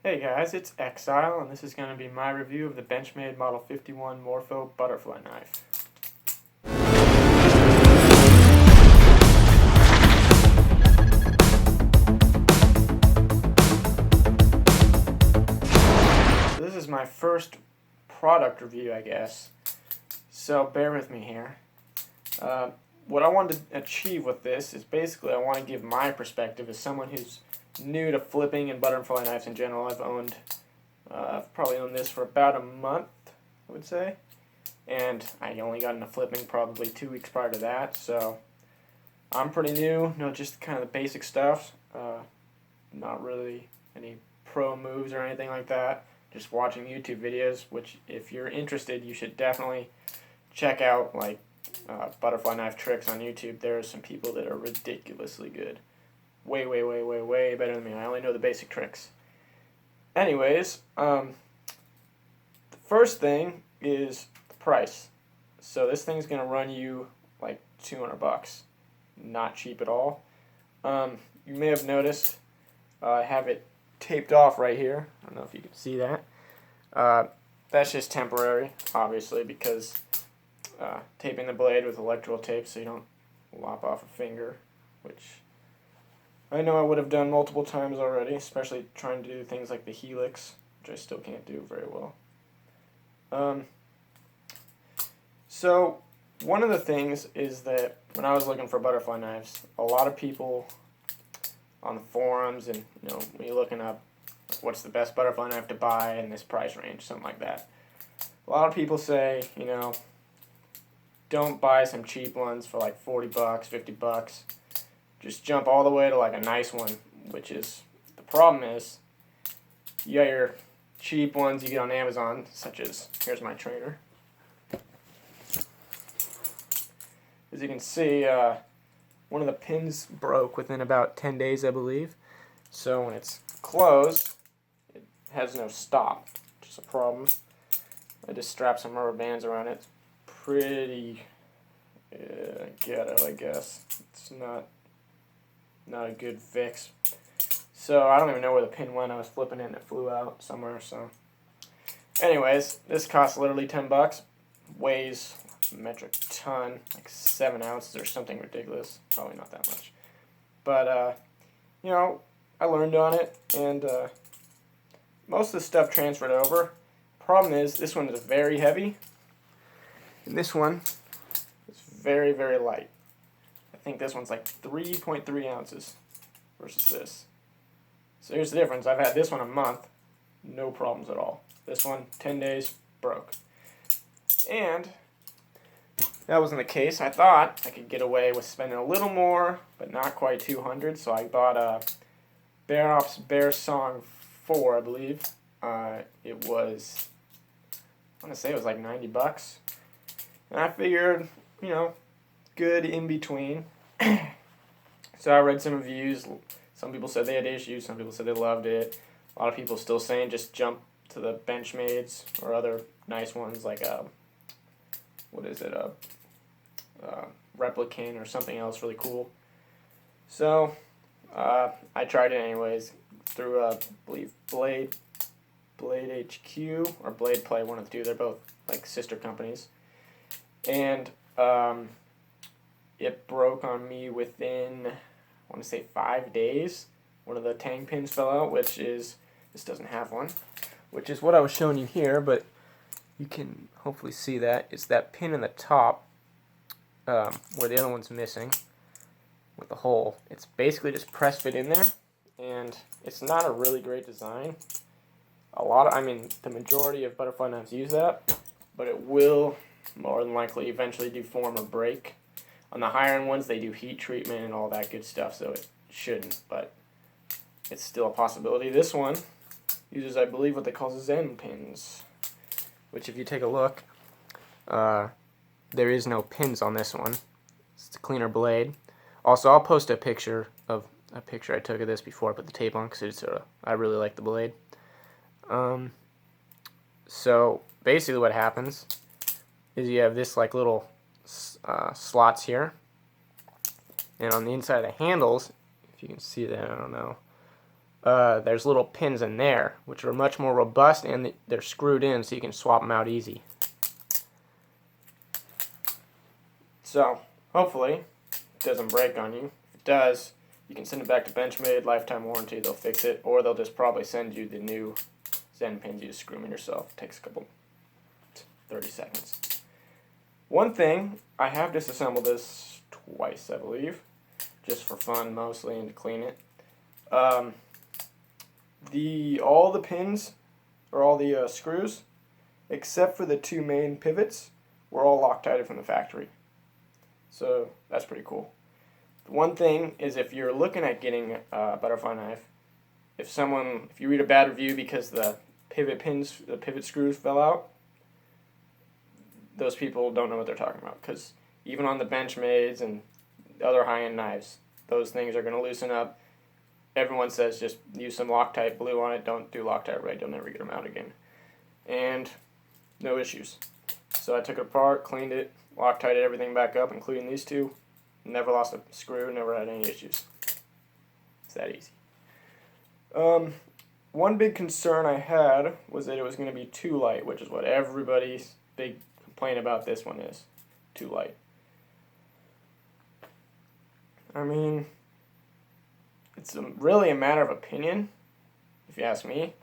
Hey guys, it's Exile, and this is going to be my review of the Benchmade Model 51 Morpho butterfly knife. So this is my first product review, I guess, so bear with me here. What I wanted to achieve with this is basically I want to give my perspective as someone who's new to flipping and butterfly knives in general. I've probably owned this for about a month, I would say, and I only got into flipping probably 2 weeks prior to that, so I'm pretty new, know just kind of the basic stuff, not really any pro moves or anything like that, just watching YouTube videos, which if you're interested you should definitely check out, like butterfly knife tricks on YouTube. There are some people that are ridiculously good. Way better than me. I only know the basic tricks. Anyways, the first thing is the price. So this thing's gonna run you like $200. Not cheap at all. You may have noticed I have it taped off right here. I don't know if you can see that. That's just temporary, obviously, because taping the blade with electrical tape so you don't lop off a finger, which I know I would have done multiple times already, especially trying to do things like the helix, which I still can't do very well. So one of the things is that when I was looking for butterfly knives, a lot of people on the forums and when you're looking up what's the best butterfly knife to buy in this price range, something like that, a lot of people say, don't buy some cheap ones for like $40, $50. Just jump all the way to like a nice one, which is, the problem is, you got your cheap ones you get on Amazon, such as, here's my trainer. As you can see, one of the pins broke within about 10 days, I believe. So when it's closed, it has no stop, which is a problem. I just strapped some rubber bands around it. It's pretty ghetto, I guess. It's not a good fix. So I don't even know where the pin went. I was flipping it and it flew out somewhere. So anyways, this costs literally $10. Weighs a metric ton, like 7 ounces or something ridiculous. Probably not that much. But I learned on it, and most of the stuff transferred over. Problem is, this one is very heavy, and this one is very light. I think this one's like 3.3 ounces versus this. So here's the difference. I've had this one a month, no problems at all. This one, 10 days, broke. And that wasn't the case. I thought I could get away with spending a little more, but not quite $200. So I bought a Bear Song 4, I believe. It was, I want to say it was like $90. And I figured, good in between. So I read some reviews. Some people said they had issues. Some people said they loved it. A lot of people still saying just jump to the Benchmades or other nice ones like Replicant or something else really cool. So I tried it anyways through I believe Blade HQ or Blade Play, one of the two. They're both like sister companies, and it broke on me within, I want to say 5 days. One of the tang pins fell out, which is, this doesn't have one, which is what I was showing you here, but you can hopefully see that. It's that pin in the top where the other one's missing with the hole. It's basically just press fit in there, and it's not a really great design. The majority of butterfly knives use that, but it will more than likely eventually deform or break. On the higher end ones, they do heat treatment and all that good stuff, so it shouldn't, but it's still a possibility. This one uses, I believe, what they call Zen pins, which if you take a look, there is no pins on this one. It's a cleaner blade. Also, I'll post a picture I took of this before I put the tape on, because I really like the blade. So basically what happens is you have this like little slots here, and on the inside of the handles, if you can see that, I don't know, there's little pins in there, which are much more robust, and they're screwed in so you can swap them out easy. So, hopefully, it doesn't break on you. If it does, you can send it back to Benchmade, lifetime warranty, they'll fix it, or they'll just probably send you the new Zen pins. You just screw them in yourself. It takes a couple, 30 seconds. One thing, I have disassembled this twice, I believe, just for fun mostly, and to clean it. All the pins, or all the screws, except for the two main pivots, were all Loctited from the factory. So that's pretty cool. One thing is, if you're looking at getting a butterfly knife, if you read a bad review because the pivot screws fell out, those people don't know what they're talking about, because even on the Benchmades and other high-end knives, those things are going to loosen up. Everyone says just use some Loctite blue on it. Don't do Loctite red. You'll never get them out again. And no issues. So I took it apart, cleaned it, Loctited everything back up, including these two. Never lost a screw, never had any issues. It's that easy. One big concern I had was that it was going to be too light, which is what everybody's big complaint about this one is. Too light. I mean, it's really a matter of opinion, if you ask me.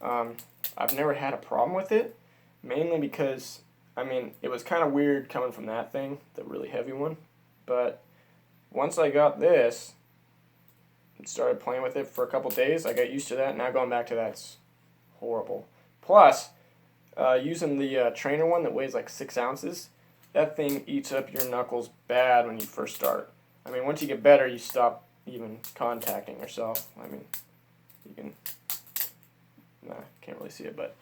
I've never had a problem with it, mainly because, I mean, it was kind of weird coming from that thing, the really heavy one. But once I got this and started playing with it for a couple days, I got used to that. Now going back to that's horrible. Plus, using the trainer one that weighs like 6 ounces, that thing eats up your knuckles bad when you first start. I mean, once you get better, you stop even contacting yourself. I mean, you can, can't really see it, but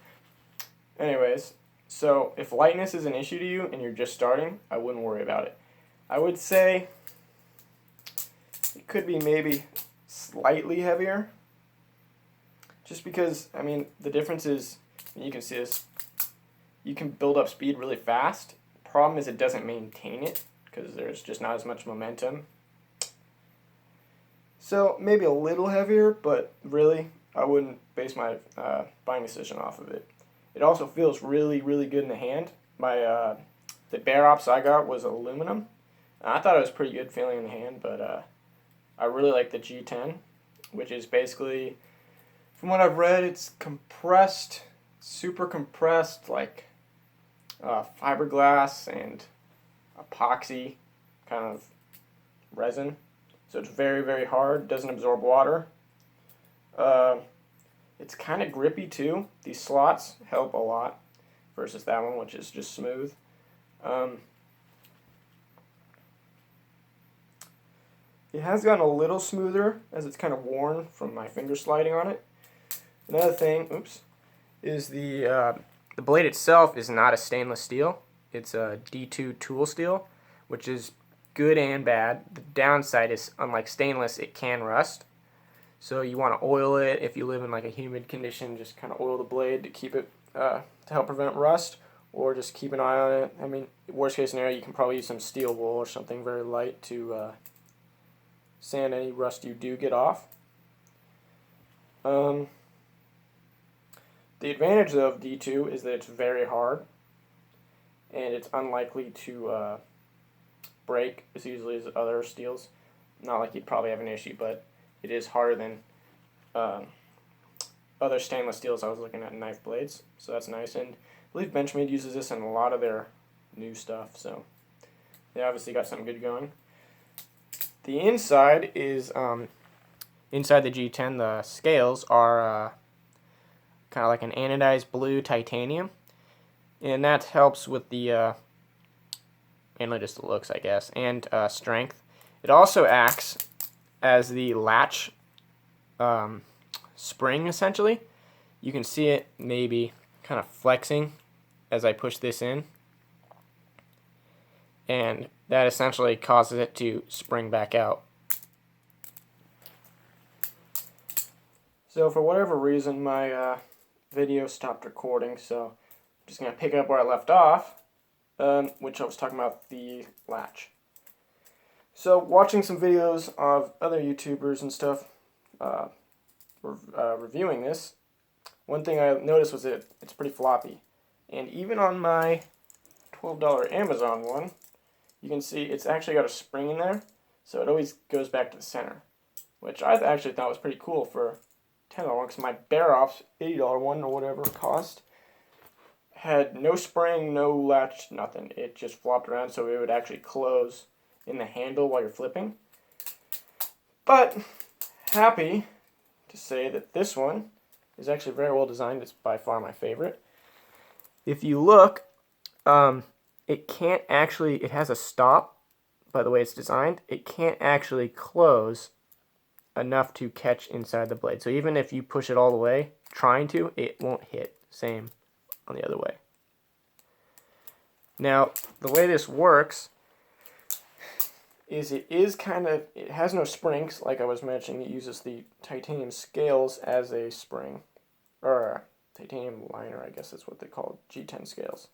anyways, so if lightness is an issue to you and you're just starting, I wouldn't worry about it. I would say it could be maybe slightly heavier, just because, I mean, the difference is, you can see this, you can build up speed really fast. The problem is it doesn't maintain it, because there's just not as much momentum. So maybe a little heavier, but really, I wouldn't base my buying decision off of it. It also feels really, really good in the hand. The Bear Ops I got was aluminum. I thought it was pretty good feeling in the hand, but I really like the G10, which is basically, from what I've read, it's compressed, super compressed, like fiberglass and epoxy kind of resin. So it's very, very hard, doesn't absorb water. It's kind of grippy too. These slots help a lot versus that one, which is just smooth. It has gotten a little smoother as it's kind of worn from my finger sliding on it. Another thing, is the blade itself is not a stainless steel. It's a D2 tool steel, which is good and bad. The downside is, unlike stainless, it can rust. So you want to oil it if you live in like a humid condition. Just kind of oil the blade to keep it to help prevent rust, or just keep an eye on it. I mean, worst case scenario, you can probably use some steel wool or something very light to sand any rust you do get off. The advantage of D2 is that it's very hard, and it's unlikely to break as easily as other steels. Not like you'd probably have an issue, but it is harder than other stainless steels I was looking at in knife blades, so that's nice. And I believe Benchmade uses this in a lot of their new stuff, so they obviously got something good going. The inside is, inside the G10, the scales are kind of like an anodized blue titanium, and that helps with the, mainly just the looks, I guess, and strength. It also acts as the latch spring, essentially. You can see it maybe kind of flexing as I push this in, and that essentially causes it to spring back out. So for whatever reason, my video stopped recording, so I'm just going to pick up where I left off, which I was talking about the latch. So watching some videos of other YouTubers and stuff, reviewing this, one thing I noticed was that it's pretty floppy. And even on my $12 Amazon one, you can see it's actually got a spring in there, so it always goes back to the center, which I actually thought was pretty cool for $10 one, because my Bear Ops $80 one or whatever it cost had no spring, no latch, nothing. It just flopped around, so it would actually close in the handle while you're flipping. But happy to say that this one is actually very well designed. It's by far my favorite. If you look, it can't actually, it has a stop by the way it's designed. It can't actually close enough to catch inside the blade. So even if you push it all the way, trying to, it won't hit. Same on the other way. Now, the way this works is it has no springs, like I was mentioning. It uses the titanium scales as a spring, or titanium liner, I guess that's what they call it, G10 scales.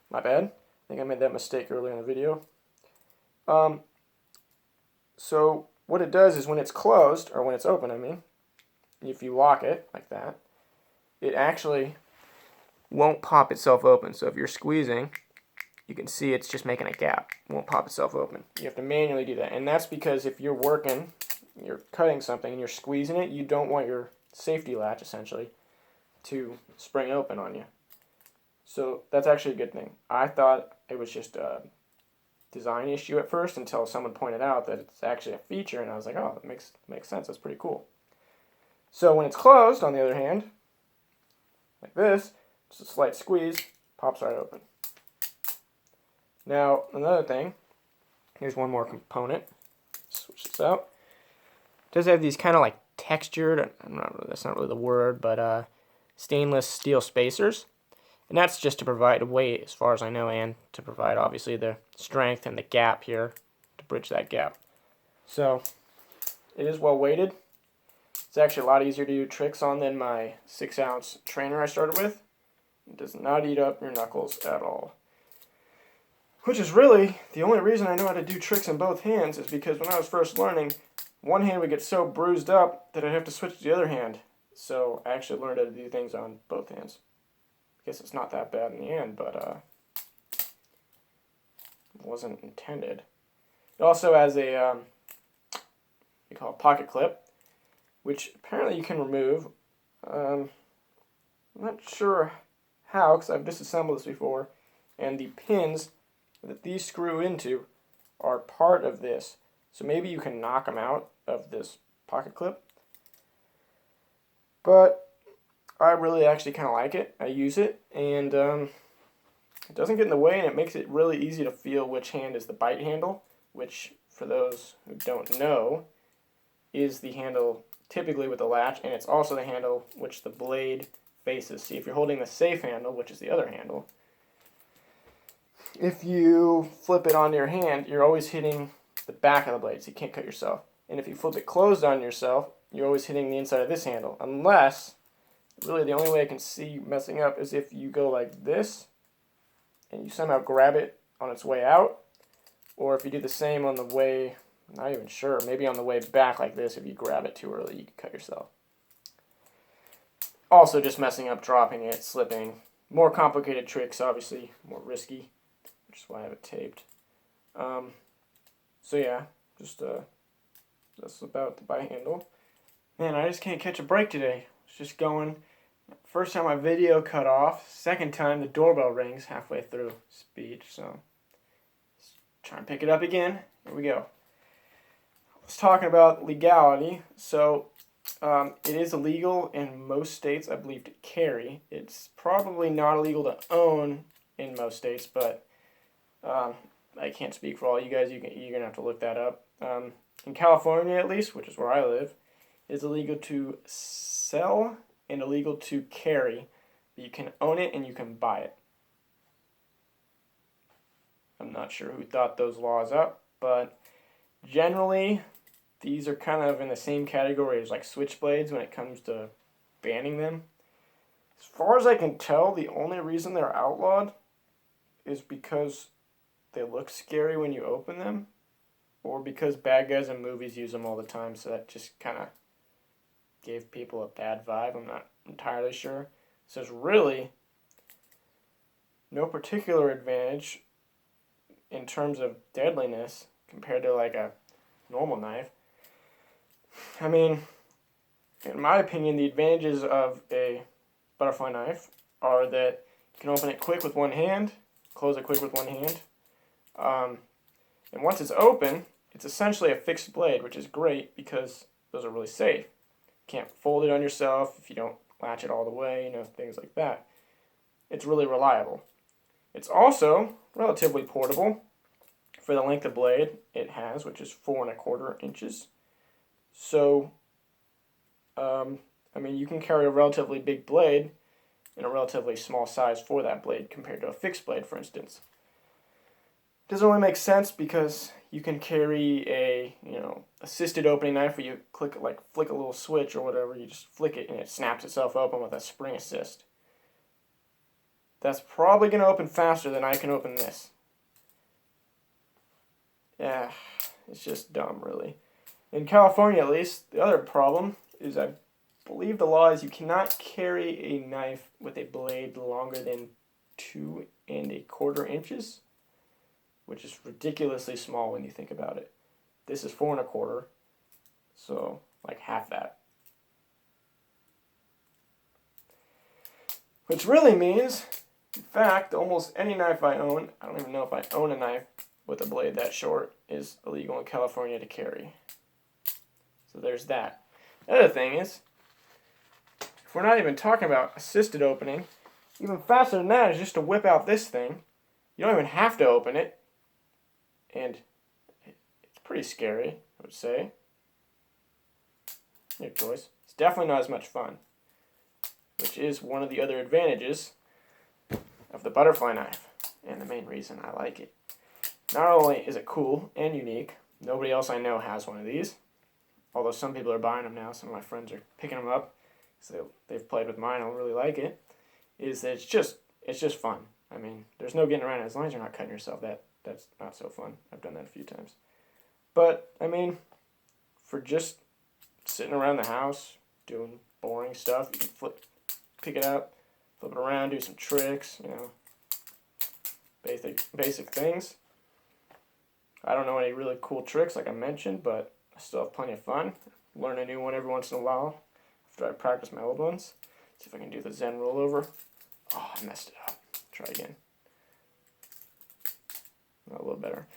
My bad. I think I made that mistake earlier in the video. So what it does is when it's closed, or when it's open, I mean, if you lock it like that, it actually won't pop itself open. So if you're squeezing, you can see it's just making a gap. It won't pop itself open. You have to manually do that. And that's because if you're working, you're cutting something and you're squeezing it, you don't want your safety latch, essentially, to spring open on you. So that's actually a good thing. I thought it was just a design issue at first until someone pointed out that it's actually a feature, and I was like, oh, it makes sense. That's pretty cool. So when it's closed, on the other hand, like this, just a slight squeeze, pops right open. Now, another thing, here's one more component. Switch this out. It does have these kind of like textured, that's not really the word, but stainless steel spacers. And that's just to provide weight, as far as I know, and to provide, obviously, the strength and the gap here to bridge that gap. So, it is well weighted. It's actually a lot easier to do tricks on than my 6-ounce trainer I started with. It does not eat up your knuckles at all. Which is really the only reason I know how to do tricks in both hands, is because when I was first learning, one hand would get so bruised up that I'd have to switch to the other hand. So I actually learned how to do things on both hands. I guess it's not that bad in the end, but it wasn't intended. It also has a we call it pocket clip, which apparently you can remove. I'm not sure how, because I've disassembled this before, and the pins that these screw into are part of this. So maybe you can knock them out of this pocket clip. But I really actually kind of like it. I use it, and it doesn't get in the way, and it makes it really easy to feel which hand is the bite handle, which, for those who don't know, is the handle typically with the latch, and it's also the handle which the blade faces. See, if you're holding the safe handle, which is the other handle, if you flip it onto your hand, you're always hitting the back of the blade, so you can't cut yourself. And if you flip it closed on yourself, you're always hitting the inside of this handle, unless, really the only way I can see messing up is if you go like this, and you somehow grab it on its way out, or if you do the same on the way, not even sure, maybe on the way back like this, if you grab it too early, you can cut yourself. Also just messing up, dropping it, slipping. More complicated tricks, obviously, more risky, which is why I have it taped. So yeah, just that's about the bite handle. Man, I just can't catch a break today. It's just going. First time my video cut off. Second time the doorbell rings halfway through speech. So let's try and pick it up again. Here we go. I was talking about legality. So it is illegal in most states, I believe, to carry. It's probably not illegal to own in most states, but I can't speak for all you guys. You're going to have to look that up. In California, at least, which is where I live, it's illegal to sell and illegal to carry. But you can own it and you can buy it. I'm not sure who thought those laws up, but generally these are kind of in the same category as like switchblades when it comes to banning them. As far as I can tell, the only reason they're outlawed is because they look scary when you open them, or because bad guys in movies use them all the time, so that just kind of gave people a bad vibe. I'm not entirely sure. So there's really no particular advantage in terms of deadliness compared to like a normal knife. I mean, in my opinion, the advantages of a butterfly knife are that you can open it quick with one hand, close it quick with one hand. And once it's open, it's essentially a fixed blade, which is great because those are really safe. You can't fold it on yourself if you don't latch it all the way, things like that. It's really reliable. It's also relatively portable for the length of blade it has, which is 4¼ inches. So, you can carry a relatively big blade in a relatively small size for that blade compared to a fixed blade, for instance. Doesn't really make sense because you can carry a assisted opening knife where you flick a little switch or whatever. You just flick it and it snaps itself open with a spring assist. That's probably going to open faster than I can open this. Yeah, it's just dumb, really. In California, at least, the other problem is I believe the law is you cannot carry a knife with a blade longer than 2¼ inches, which is ridiculously small when you think about it. This is 4¼ so like half that. Which really means, in fact, almost any knife I own, I don't even know if I own a knife with a blade that short, is illegal in California to carry. So there's that. The other thing is, if we're not even talking about assisted opening, even faster than that is just to whip out this thing. You don't even have to open it. And it's pretty scary, I would say. Your choice. It's definitely not as much fun, which is one of the other advantages of the butterfly knife, and the main reason I like it. Not only is it cool and unique, nobody else I know has one of these, although some people are buying them now. Some of my friends are picking them up because they've played with mine and really like it, is that it's just fun. I mean, there's no getting around it. As long as you're not cutting yourself, that's not so fun. I've done that a few times. But, I mean, for just sitting around the house, doing boring stuff, you can pick it up, flip it around, do some tricks, basic things. I don't know any really cool tricks like I mentioned, but I still have plenty of fun. Learn a new one every once in a while after I practice my old ones. See if I can do the Zen rollover. Oh, I messed it up. Try again. A little better.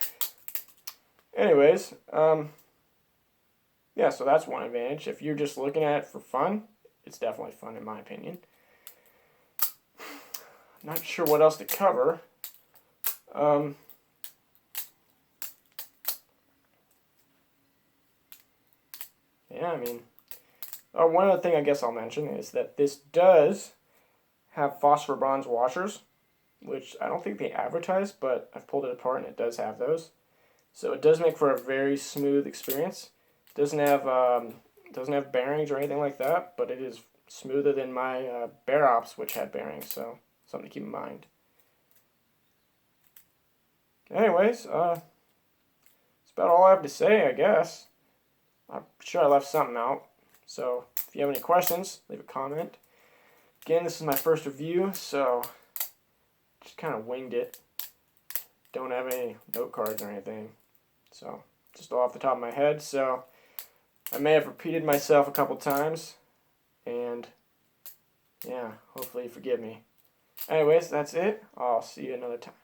Anyways, yeah, so that's one advantage. If you're just looking at it for fun, it's definitely fun in my opinion. Not sure what else to cover. Yeah, I mean, one other thing I guess I'll mention is that this does have phosphor bronze washers, which I don't think they advertise, but I've pulled it apart and it does have those. So it does make for a very smooth experience. It doesn't have bearings or anything like that, but it is smoother than my Bear Ops, which had bearings, so something to keep in mind. Anyways, that's about all I have to say, I guess. I'm sure I left something out. So if you have any questions, leave a comment. Again, this is my first review, so just kind of winged it. Don't have any note cards or anything. So just all off the top of my head. So I may have repeated myself a couple times. And yeah, hopefully you forgive me. Anyways, that's it. I'll see you another time.